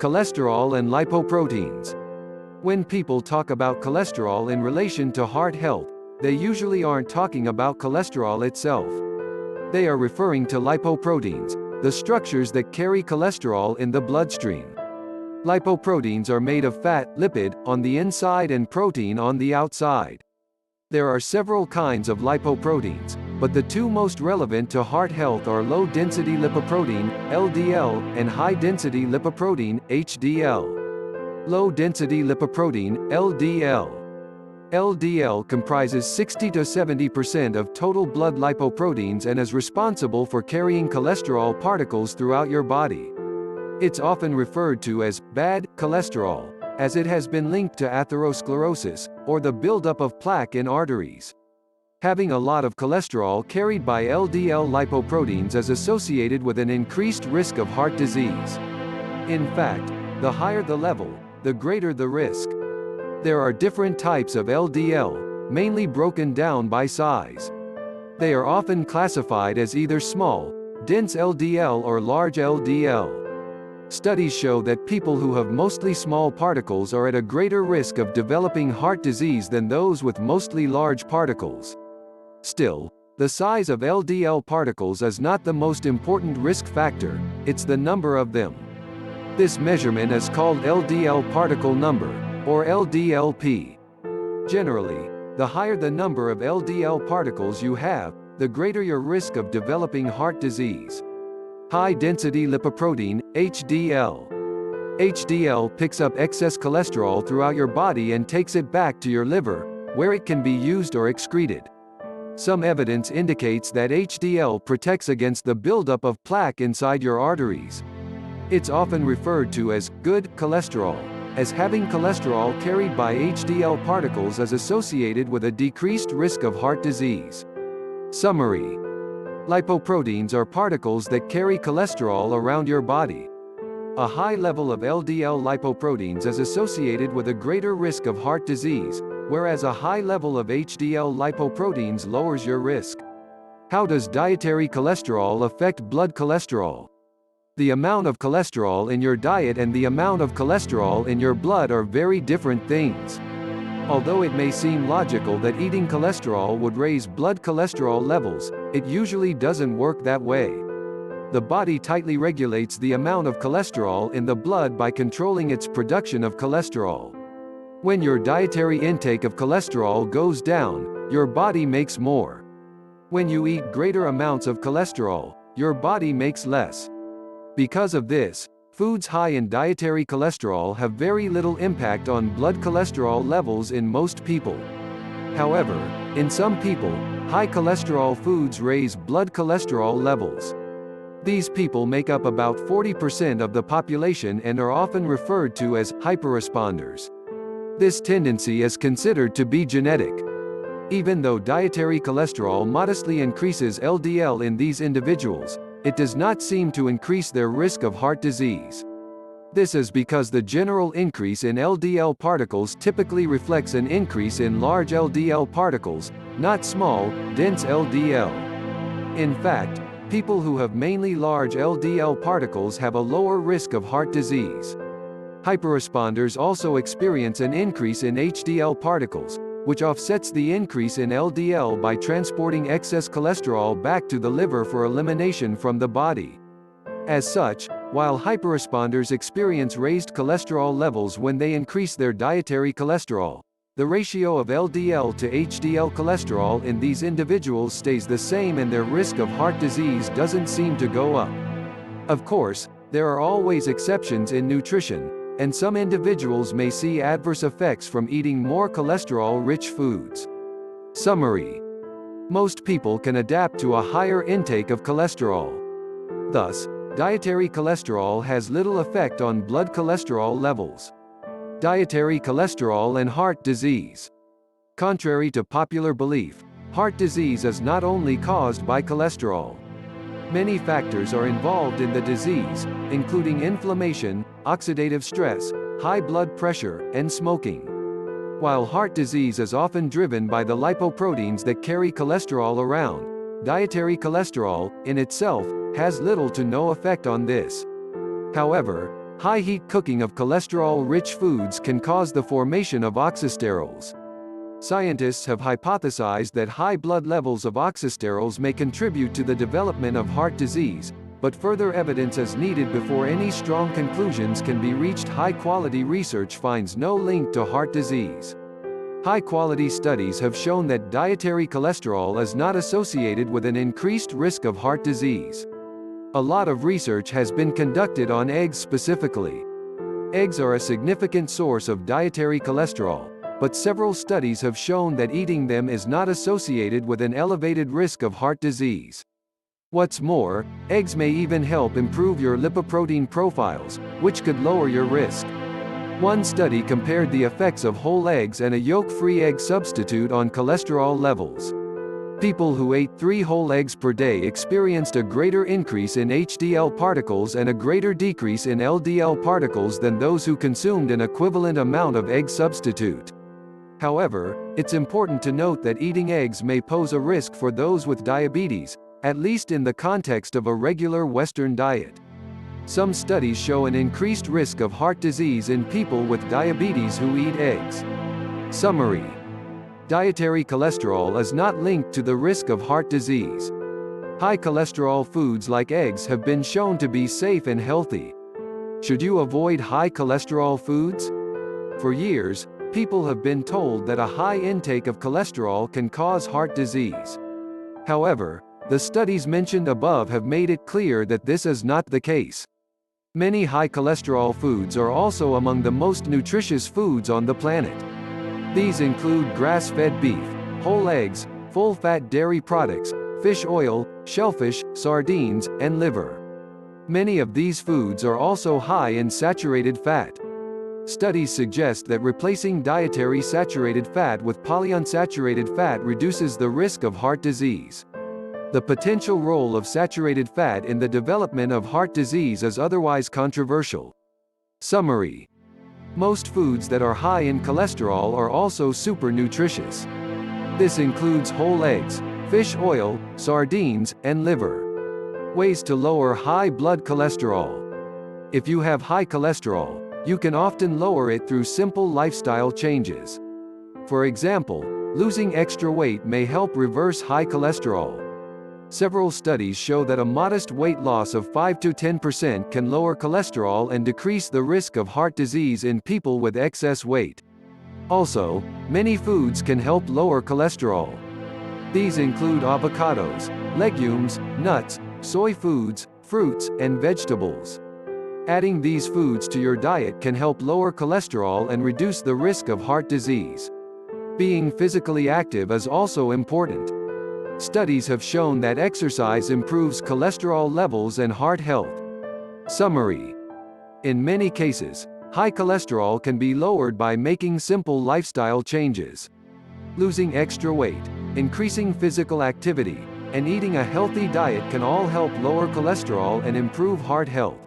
Cholesterol and lipoproteins. When people talk about cholesterol in relation to heart health, they usually aren't talking about cholesterol itself. They are referring to lipoproteins, the structures that carry cholesterol in the bloodstream. Lipoproteins are made of fat, lipid, on the inside and protein on the outside. There are several kinds of lipoproteins, but the two most relevant to heart health are low-density lipoprotein, LDL, and high-density lipoprotein, HDL. Low-density lipoprotein, LDL. LDL comprises 60 to 70% of total blood lipoproteins and is responsible for carrying cholesterol particles throughout your body. It's often referred to as bad cholesterol, as it has been linked to atherosclerosis, or the buildup of plaque in arteries. Having a lot of cholesterol carried by LDL lipoproteins is associated with an increased risk of heart disease. In fact, the higher the level, the greater the risk. There are different types of LDL, mainly broken down by size. They are often classified as either small, dense LDL or large LDL. Studies show that people who have mostly small particles are at a greater risk of developing heart disease than those with mostly large particles. Still, the size of LDL particles is not the most important risk factor, it's the number of them. This measurement is called LDL particle number, or LDLP. Generally, the higher the number of LDL particles you have, the greater your risk of developing heart disease. High-density lipoprotein, HDL. HDL picks up excess cholesterol throughout your body and takes it back to your liver, where it can be used or excreted. Some evidence indicates that HDL protects against the buildup of plaque inside your arteries. It's often referred to as good cholesterol, as having cholesterol carried by HDL particles is associated with a decreased risk of heart disease. Summary: lipoproteins are particles that carry cholesterol around your body. A high level of LDL lipoproteins is associated with a greater risk of heart disease, whereas a high level of HDL lipoproteins lowers your risk. How does dietary cholesterol affect blood cholesterol? The amount of cholesterol in your diet and the amount of cholesterol in your blood are very different things. Although it may seem logical that eating cholesterol would raise blood cholesterol levels, it usually doesn't work that way. The body tightly regulates the amount of cholesterol in the blood by controlling its production of cholesterol. When your dietary intake of cholesterol goes down, your body makes more. When you eat greater amounts of cholesterol, your body makes less. Because of this, foods high in dietary cholesterol have very little impact on blood cholesterol levels in most people. However, in some people, high cholesterol foods raise blood cholesterol levels. These people make up about 40% of the population and are often referred to as hyperresponders. This tendency is considered to be genetic. Even though dietary cholesterol modestly increases LDL in these individuals, it does not seem to increase their risk of heart disease. This is because the general increase in LDL particles typically reflects an increase in large LDL particles, not small, dense LDL. In fact, people who have mainly large LDL particles have a lower risk of heart disease. Hyperresponders also experience an increase in HDL particles, which offsets the increase in LDL by transporting excess cholesterol back to the liver for elimination from the body. As such, while hyperresponders experience raised cholesterol levels when they increase their dietary cholesterol, the ratio of LDL to HDL cholesterol in these individuals stays the same and their risk of heart disease doesn't seem to go up. Of course, there are always exceptions in nutrition, and some individuals may see adverse effects from eating more cholesterol-rich foods. Summary: most people can adapt to a higher intake of cholesterol. Thus, dietary cholesterol has little effect on blood cholesterol levels. Dietary cholesterol and heart disease. Contrary to popular belief, heart disease is not only caused by cholesterol. Many factors are involved in the disease, including inflammation, oxidative stress, high blood pressure, and smoking. While heart disease is often driven by the lipoproteins that carry cholesterol around, dietary cholesterol, in itself, has little to no effect on this. However, High heat cooking of cholesterol-rich foods can cause the formation of oxysterols. Scientists have hypothesized that high blood levels of oxysterols may contribute to the development of heart disease, but further evidence is needed before any strong conclusions can be reached. High-quality research finds no link to heart disease. High-quality studies have shown that dietary cholesterol is not associated with an increased risk of heart disease. A lot of research has been conducted on eggs specifically. Eggs are a significant source of dietary cholesterol, but several studies have shown that eating them is not associated with an elevated risk of heart disease. What's more, eggs may even help improve your lipoprotein profiles, which could lower your risk. One study compared the effects of whole eggs and a yolk-free egg substitute on cholesterol levels. People who ate 3 whole eggs per day experienced a greater increase in HDL particles and a greater decrease in LDL particles than those who consumed an equivalent amount of egg substitute. However, it's important to note that eating eggs may pose a risk for those with diabetes, at least in the context of a regular Western diet. Some studies show an increased risk of heart disease in people with diabetes who eat eggs. Summary: dietary cholesterol is not linked to the risk of heart disease. High cholesterol foods like eggs have been shown to be safe and healthy. Should you avoid high cholesterol foods? For years, people have been told that a high intake of cholesterol can cause heart disease. However, the studies mentioned above have made it clear that this is not the case. Many high cholesterol foods are also among the most nutritious foods on the planet. These include grass-fed beef, whole eggs, full-fat dairy products, fish oil, shellfish, sardines, and liver. Many of these foods are also high in saturated fat. Studies suggest that replacing dietary saturated fat with polyunsaturated fat reduces the risk of heart disease. The potential role of saturated fat in the development of heart disease is otherwise controversial. Summary: most foods that are high in cholesterol are also super nutritious. This includes whole eggs, fish oil, sardines, and liver. Ways to lower high blood cholesterol. If you have high cholesterol, you can often lower it through simple lifestyle changes. For example, losing extra weight may help reverse high cholesterol. Several studies show that a modest weight loss of 5 to 10% can lower cholesterol and decrease the risk of heart disease in people with excess weight. Also, many foods can help lower cholesterol. These include avocados, legumes, nuts, soy foods, fruits, and vegetables. Adding these foods to your diet can help lower cholesterol and reduce the risk of heart disease. Being physically active is also important. Studies have shown that exercise improves cholesterol levels and heart health. Summary: in many cases, high cholesterol can be lowered by making simple lifestyle changes. Losing extra weight, increasing physical activity, and eating a healthy diet can all help lower cholesterol and improve heart health.